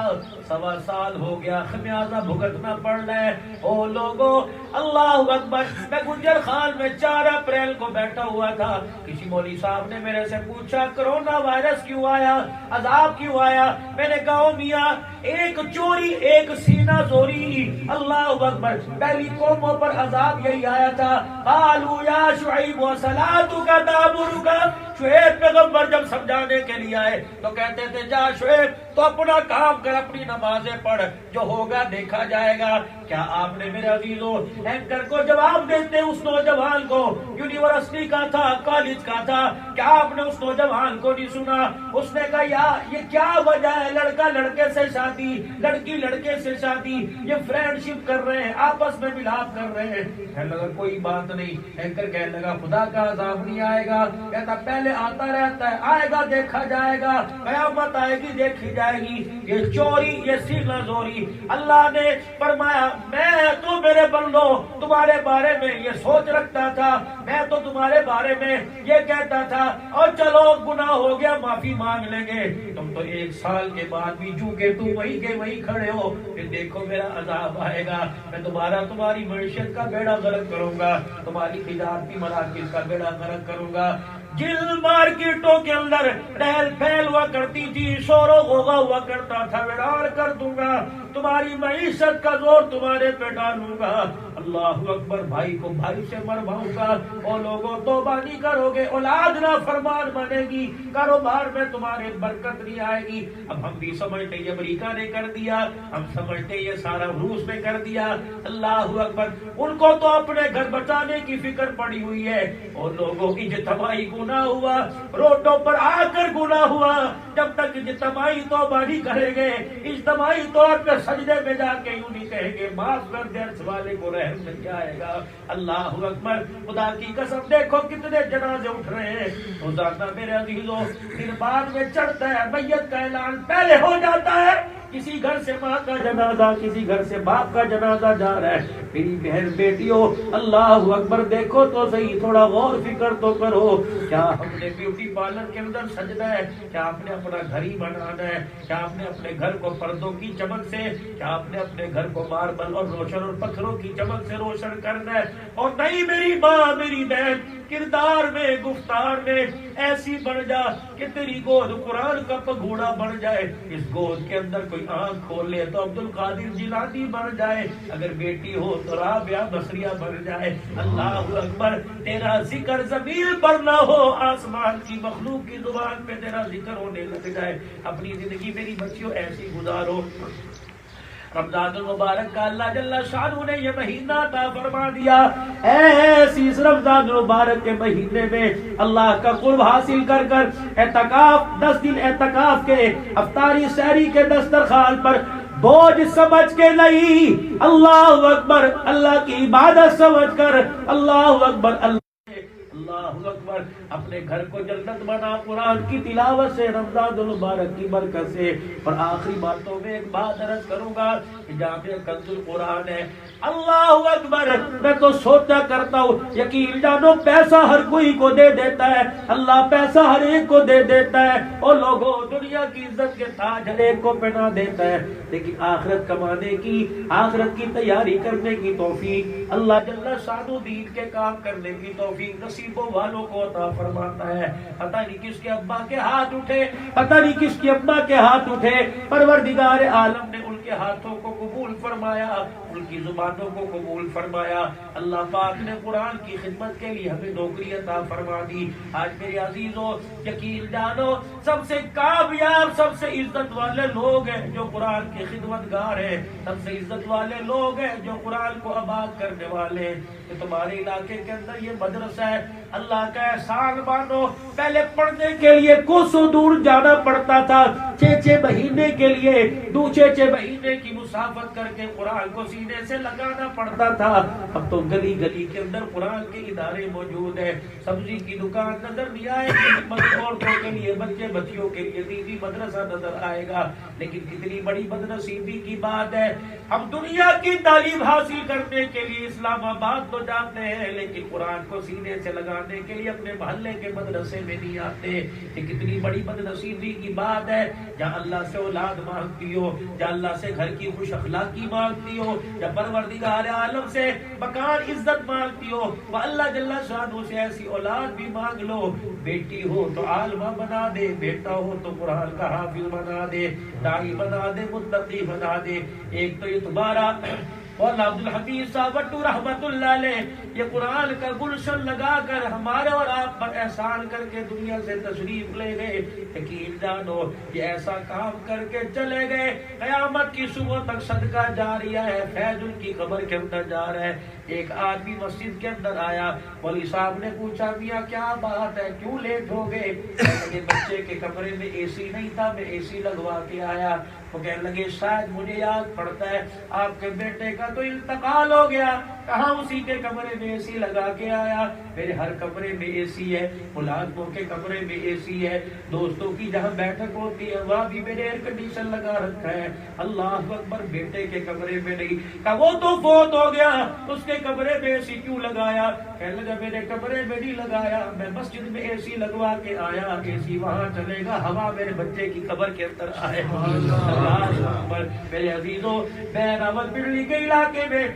1.25 سال ہو گیا خمیازہ بھگتنا پڑ رہا ہے. او لوگو اللہ اکبر. میں گجر خان میں 4 اپریل کو بیٹھا ہوا تھا. کسی مولوی صاحب نے میرے سے پوچھا کرونا وائرس کیوں آیا, عذاب کیوں آیا. میں نے کہا میاں ایک چوری ایک سینہ زوری. اللہ اکبر. پہلی قوموں پر عذاب یہی آیا تھا. قالوا یا شعیب وصلاتک تامرک. شعیب پیغمبر جب سمجھانے کے لیے آئے تو کہتے تھے جا شعیب تو اپنا کام کر, اپنی نمازیں پڑھ, جو ہوگا دیکھا جائے گا. کیا آپ نے میرے عزیزوں اینکر کو جواب دیتے اس نوجوان کو, یونیورسٹی کا تھا کالج کا تھا, کیا آپ نے اس نوجوان کو نہیں سنا؟ اس نے کہا یا یہ کیا وجہ ہے, لڑکا لڑکے سے شادی, لڑکی لڑکے سے شادی, یہ فرینڈ شپ کر رہے ہیں, آپس میں ملاپ کر رہے ہیں. کہنے لگا کوئی بات نہیں. اینکر کہنے لگا خدا کا عذاب نہیں آئے گا. کہتا پہلے آتا رہتا ہے, آئے گا دیکھا جائے گا, قیامت آئے گی دیکھی جائے گی. یہ چوری یہ سینہ زوری. اللہ نے فرمایا میں تو میرے بندو تمہارے بارے میں یہ سوچ رکھتا تھا, میں تو تمہارے بارے میں یہ کہتا تھا اور چلو گناہ ہو گیا معافی مانگ لیں گے. تم تو 1 سال کے بعد بھی چونکہ تم وہی کے وہی کھڑے ہو, پھر دیکھو میرا عذاب آئے گا. میں دوبارہ تمہاری معیشت کا بیڑا غرق کروں گا, تمہاری تجارتی مراکز کا بیڑا غرق کروں گا. جن مارکیٹوں کے اندر ریل پھیل ہوا کرتی تھی, شور و غوغا ہوا کرتا تھا, ویران کر دوں گا. تمہاری معیشت کا زور تمہارے پہ ڈالوں گا. اللہ اکبر، بھائی کو بھائی سے مرواؤں گا، اور لوگوں توبہ نہیں کرو گے، اولاد نہ فرمان بنے گی، کاروبار میں تمہارے برکت نہیں آئے گی۔ اب ہم بھی سمجھتے یہ امریکہ نے کر دیا، ہم سمجھتے یہ سارا روس نے کر دیا، اللہ اکبر، ان کو تو اپنے گھر بچانے کی فکر پڑی ہوئی ہے، اور لوگوں کی اجتماعی گناہ ہوا، روڈوں پر آ کر گناہ ہوا، جب تک اجتماعی توبہ نہیں کریں گے، اجتماعی طور پہ سجدے میں جا کے یوں نہیں کہیں گے معاف کر دے، والے کو رحم نہیں آئے گا۔ اللہ اکبر، خدا کی قسم دیکھو کتنے جنازے اٹھ رہے ہیں روزانہ میرے عزیزوں، پھر بعد میں چڑھتا ہے، میت کا اعلان پہلے ہو جاتا ہے، کسی گھر سے ماں کا جنازہ، کسی گھر سے باپ کا جنازہ جا رہا ہے۔ میری بہن بیٹیوں، اللہ اکبر، دیکھو تو صحیح، تھوڑا غور فکر تو کرو، کیا ہم نے بیوٹی پارلر کے اندر سجنا ہے؟ کیا آپ نے اپنا گھر ہی بنانا ہے؟ کیا آپ نے اپنے گھر کو پردوں کی چمک سے، کیا آپ نے اپنے گھر کو ماربل اور روشن اور پتھروں کی چمک سے روشن کرنا ہے؟ اور نہیں میری ماں، میری بہن، کردار میں، گفتار میں ایسی بن جا کہ تیری گود قرآن کا پگھوڑا بن جائے، اس گود کے اندر کوئی آنکھ کھول لے تو عبد القادر جیلانی بن جائے، اگر بیٹی ہو تو رابعہ بصریہ بن جائے۔ اللہ اکبر، تیرا ذکر زمین پر نہ ہو، آسمان کی مخلوق کی زبان پہ تیرا ذکر ہونے لگ جائے۔ اپنی زندگی میری بچیوں ایسی گزارو۔ رمضان المبارک کا اللہ جل شانہ نے یہ مہینہ عطا فرما دیا، ایسی اس رمضان المبارک کے مہینے میں اللہ کا قرب حاصل کر کر اعتکاف، 10 دن اعتکاف کے افطاری سحری کے دسترخوان پر بوجھ سمجھ کے نہیں، اللہ اکبر، اللہ کی عبادت سمجھ کر، اللہ اکبر، اللہ اکبر، اپنے گھر کو جنت بنا قرآن کی تلاوت سے، رمضان المبارک کی برکت سے۔ اور آخری باتوں میں ایک بات عرض کروں گا کہ جامع کنز القرآن ہے، اللہ اکبر، میں تو سوچا کرتا ہوں، یقین جانو پیسہ ہر کوئی کو دے دیتا ہے، اللہ پیسہ ہر ایک کو دے دیتا ہے، اور لوگوں دنیا کی عزت کے تاج ہر ایک کو پہنا دیتا ہے، لیکن آخرت کمانے کی، آخرت کی تیاری کرنے کی توفیق اللہ جل شانہ دین کے کام کرنے کی توفیق نصیبوں والوں کو عطا فرماتا ہے۔ پتہ نہیں کس کے ابا کے ہاتھ اٹھے، پتہ نہیں کس کے ابا کے ہاتھ اٹھے، پروردگار عالم نے ان کے ہاتھوں کو قبول فرمایا، ان کی زبانوں کو قبول فرمایا۔ اللہ پاک نے قرآن کی خدمت کے لیے ہمیں نوکری عطا فرما دی۔ آج میرے عزیزوں، یقین جانو سب سے کامیاب، سب سے عزت والے لوگ ہیں جو قرآن کے خدمت گار ہیں، سب سے عزت والے لوگ ہیں جو قرآن کو آباد کرنے والے ہیں۔ کہ تمہارے علاقے کے اندر یہ مدرسہ ہے، اللہ کا احسان مانو، پہلے پڑھنے کے لیے کوسوں دور جانا پڑتا تھا، 6 مہینے کے لیے 6 مہینے کی مسافت کر کے قرآن کو سینے سے لگانا پڑتا تھا۔ اب تو گلی گلی کے اندر قرآن کے ادارے موجود ہیں، سبزی کی دکان نظر نہیں آئے گی، عورتوں کے لیے، بچے بچیوں کے لیے دینی مدرسہ نظر آئے گا، لیکن کتنی بڑی بدنصیبی کی بات ہے، ہم دنیا کی تعلیم حاصل کرنے کے لیے اسلام آباد تو جاتے ہیں، لیکن قرآن کو سینے سے لگانے کے لیے اپنے محلے کے مدرسے میں نہیں آتے۔ یہ کتنی بڑی بدنصیبی کی بات ہے، جہاں اللہ سے اولاد مانگتی ہو، جہاں اللہ سے گھر کی خوش اخلاقی مانگتی ہو، یا پروردگار عالم سے مکان عزت مانگتی ہو، وہ اللہ جل شانہ سے ایسی اولاد بھی مانگ لو۔ بیٹی ہو تو عالمہ بنا دے، بیٹا ہو تو قرآن کا حافظ بنا دے، داعی بنا دے، متقی بنا دے۔ ایک تو یہ تمہارا مولانا عبد الحفیظ صاحب وٹو رحمت اللہ علیہ یہ قرآن کا گلشن لگا کر ہمارے اور آپ پر احسان کر کے دنیا سے تشریف لے گئے، یقین جانو یہ ایسا کام کر کے چلے گئے، قیامت کی صبح تک صدقہ جاریہ ہے، فیض ان کی قبر کے اندر جا رہا ہے۔ ایک آدمی مسجد کے اندر آیا، مولوی صاحب نے پوچھا میاں کیا بات ہے، کیوں لیٹ ہو گئے؟ کہنے لگے بچے کے کمرے میں اے سی نہیں تھا، میں اے سی لگوا کے آیا۔ وہ کہنے لگے شاید مجھے یاد پڑتا ہے آپ کے بیٹے کا تو انتقال ہو گیا، کہاں اسی کے کمرے میں اے سی لگا کے آیا؟ میرے ہر کمرے میں اے سی ہے، ملازموں کے کمرے میں اے سی ہے، دوستوں کی جہاں بیٹھک ہوتی ہے وہاں بھی میں نے ایئر کنڈیشن لگا رکھا ہے۔ اللہ اکبر، بیٹے کے کمرے میں نہیں، کہا وہ تو فوت ہو گیا، اس کے کمرے میں اے سی کیوں لگایا؟ کہنے لگا میرے کمرے میں نہیں لگایا، میں مسجد میں اے سی لگوا کے آیا، اے سی وہاں چلے گا، ہوا میرے بچے کی قبر کے اندر آئے۔ میرے عزیزوں، میں راولپنڈی کے علاقے میں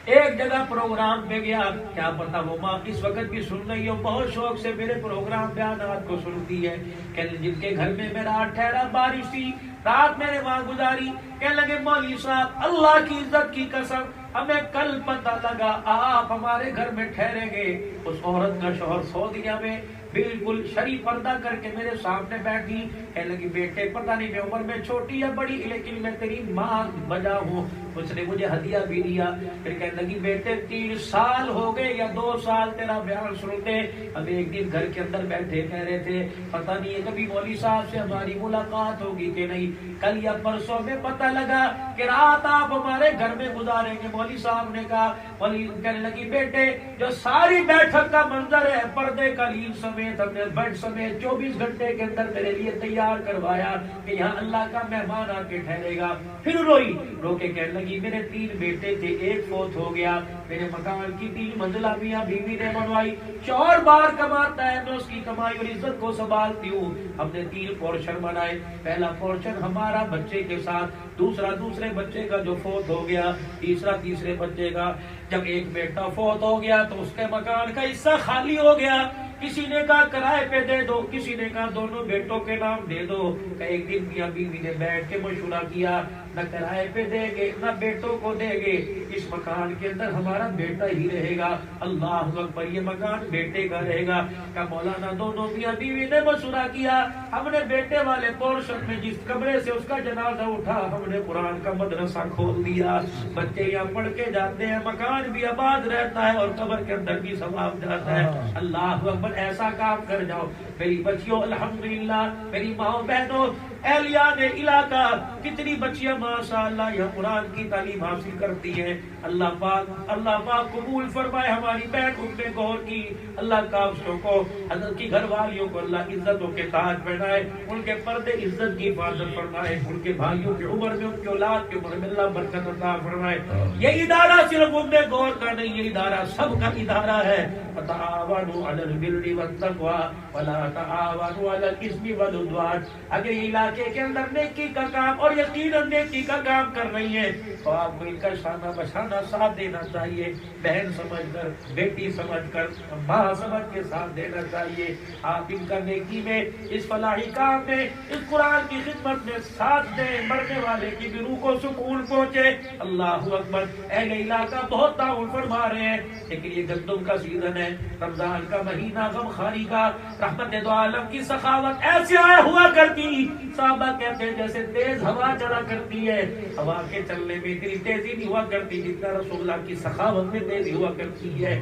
ایک جگہ پروگرام پہ گیا، کیا پتا وہ ماں اس وقت بھی سن رہی ہو، بہت شوق سے میرے پروگرام بیانات کو سنتی ہے، کہ جن کے گھر میں میرا ٹھہرا بارش تھی، رات میں نے وہاں گزاری، کہنے لگے مولوی صاحب اللہ کی عزت کی قسم ہمیں کل پتہ لگا آپ ہمارے گھر میں ٹھہریں گے. اس عورت کا شوہر سعودیہ میں بالکل شریف پردہ کر کے میرے سامنے بیٹھی. کہنے لگی بیٹے پتہ نہیں میں عمر میں چھوٹی یا بڑی لیکن میں تیری ماں بجا ہوں. اس نے مجھے ہدیہ بھی دیا. پھر کہنے لگی بیٹے 3 سال ہو گئے یا 2 سال تیرا بیان سنتے. اب ایک دن گھر کے اندر بیٹھے کہہ رہے تھے پتہ نہیں ہے کبھی مولوی صاحب سے ہماری ملاقات ہوگی کہ نہیں. کل یا پرسوں میں پتہ لگا کہ رات آپ ہمارے گھر میں گزاریں گے. مولوی صاحب نے کہا مولوی کہنے لگی بیٹے جو ساری بیٹھک کا منظر ہے پردے قلیل سمیت اپنے بیڈ سمیت 24 گھنٹے کے اندر میرے لیے تیار کروایا کہ یہاں اللہ کا مہمان آ کے ٹھہرے گا. پھر روئی رو کے کہنے لگی میرے 3 بیٹے تھے ایک فوت ہو گیا. میرے مکان کی 3 منزلہ میاں بیوی نے بنوائی. شوہر باہر کماتا ہے میں اس کی کمائی اور عزت کو سنبھالتی ہوں. ہم نے 3 پورشن بنائے. پہلا پورشن ہمارا بچے کے ساتھ, دوسرا دوسرے بچے کا جو فوت ہو گیا, تیسرا تیسرے بچے کا. جب ایک بیٹا فوت ہو گیا تو اس کے مکان کا حصہ خالی ہو گیا. کسی نے کہا کرائے پہ دے دو, کسی نے کہا دونوں بیٹوں کے نام دے دو. ایک دن میاں بیوی نے بیٹھ کے مشورہ کیا نہ کرائے پہ دیں گے نہ بیٹوں کو دیں گے, اس مکان کے اندر ہمارا بیٹا ہی رہے گا. اللہ اکبر, یہ مکان بیٹے کا رہے گا. کہ مولانا دونوں میاں بیوی نے مشورہ کیا. ہم نے بیٹے والے پورشن میں جس کمرے سے اس کا جنازہ اٹھا ہم نے قرآن کا مدرسہ کھول دیا. بچے یہاں پڑھ کے جاتے ہیں, مکان بھی آباد رہتا ہے اور قبر کے اندر بھی ثواب جاتا ہے. اللہ اکبر, ایسا کام کر جاؤ. میری بچیوں الحمدللہ, میری ماں بہنوں, اہلیان علاقہ, کتنی بچیاں ماشاءاللہ یہاں قرآن کی تعلیم حاصل کرتی ہیں. اللہ پاک قبول فرمائے ہماری بہن ام گور کی. اللہ کافشوں کو, حضرت کی گھر والیوں کو اللہ عزتوں کے تاج پہنائے, ان کے پردے عزت کی حفاظت فرمائے, ان کے بھائیوں کی عمر میں, ان کی اولاد کی عمر میں اللہ برکت عطا فرمائے. یہ ادارہ صرف ام گور کا نہیں, یہ ادارہ سب کا ادارہ ہے. تعاونوا علی البر والتقوی ولا تعاونوا علی الاثم والعدوان. اگر یہ علاقے کے اندر نیکی کا کام اور یقیناً نیکی کا کام کر رہی ہے تو آپ کو ان کا شانہ بشانہ ساتھ دینا چاہیے. بہن سمجھ کر, بیٹی سمجھ کر, ماں سمجھ کے ساتھ دینا چاہیے. آپ ان کا نیکی میں, اس فلاحی کام میں, اس قرآن کی خدمت میں ساتھ دیں. مرنے والے کی بھی روح کو سکون پہنچے. اللہ اکبر, اہل علاقہ بہت تعاون فرما رہے ہیں. لیکن یہ گندم کا سیزن ہے, رمضان کا مہینہ, غم خاری کا, رحمت دو عالم کی سخاوت ایسے آئے ہوا کرتی. صحابہ کہتے ہیں جیسے تیز ہوا چلا کرتی ہے, ہوا کے چلنے میں اتنی تیزی نہیں ہوا کرتی جتنا رسول اللہ کی سخاوت میں تیزی ہوا کرتی ہے,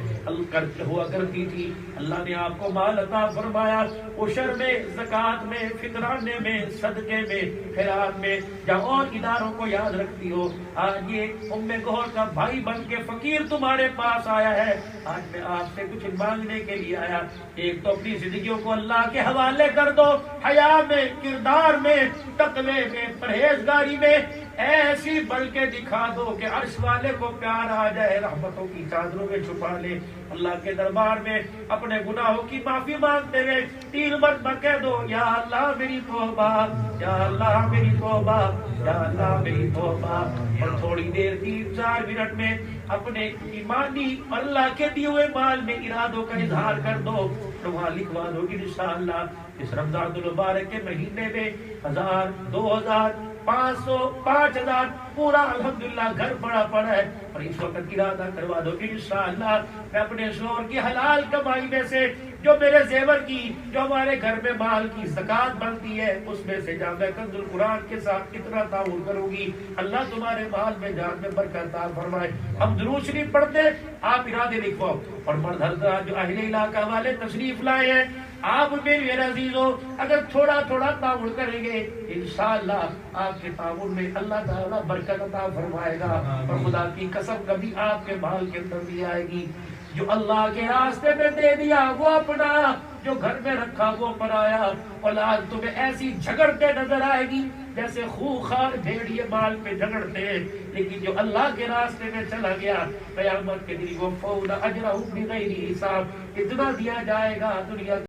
ہوا کرتی تھی. اللہ نے آپ کو مال عطا فرمایا. عشر میں, زکات میں, فطرانے میں, صدقے میں, خیرات میں, جہاں اور اداروں کو یاد رکھتی ہو. آج یہ ام گور کا بھائی بن کے فقیر تمہارے پاس آیا ہے. آج میں آپ سے کچھ مانگنے کے لیے آیا. ایک تو اپنی زندگیوں کو اللہ کے حوالے کر دو. حیا میں, کردار میں, تقوی میں, پرہیزگاری میں ایسی بل کے دکھا دو کہ عرش والے کو پیار آ جائے, رحمتوں کی چادروں میں چھپا لے. اللہ کے دربار میں اپنے گناہوں کی معافی مانگتے ہوئے 3 مرتبہ کہہ دو یا اللہ میری توبہ, یا اللہ میری توبہ, یا اللہ میری توبہ. اور تھوڑی دیر 3-4 منٹ میں اپنے ایمانی اللہ کے دیے ہوئے مال میں ارادوں کا اظہار کر دو. وہاں لکھوا دو انشاءاللہ اس رمضان المبارک کے مہینے میں 1000, 2000, 500, 5000 پورا الحمدللہ گھر بڑا پڑا ہے. اور اس وقت ارادہ کروا دو انشاءاللہ میں اپنے شوہر کی حلال کمائی میں سے جو میرے زیور کی, جو ہمارے گھر میں مال کی زکات بنتی ہے, اس میں سے جامع کنز القرآن کے ساتھ کتنا تعاون کروں گی. اللہ تمہارے مال میں جان میں برکت عطا فرمائے. ہم درود شریف پڑھتے, آپ ارادے لکھواؤ. اور مرد حضرات جو اہل علاقہ والے تشریف لائے ہیں, آپ میرے عزیزوں اگر تھوڑا تھوڑا تعاون کریں گے انشاءاللہ آپ کے تعاون میں اللہ تعالیٰ برکت عطا فرمائے گا. اور خدا کی قسم کبھی آپ کے مال کے اندر بھی آئے گی. جو اللہ کے راستے میں دے دیا وہ اپنا, جو گھر میں رکھا وہ پرایا. اولاد تمہیں ایسی جھگڑتے نظر آئے گی جیسے خوخار بھیڑیے مال پہ جھگڑتے ہیں, لیکن جو اللہ کے راستے میں چلا گیا قیامت کے دن وہ فولا اجرہ بغیر حساب, اتنا دیا جائے گا دنیا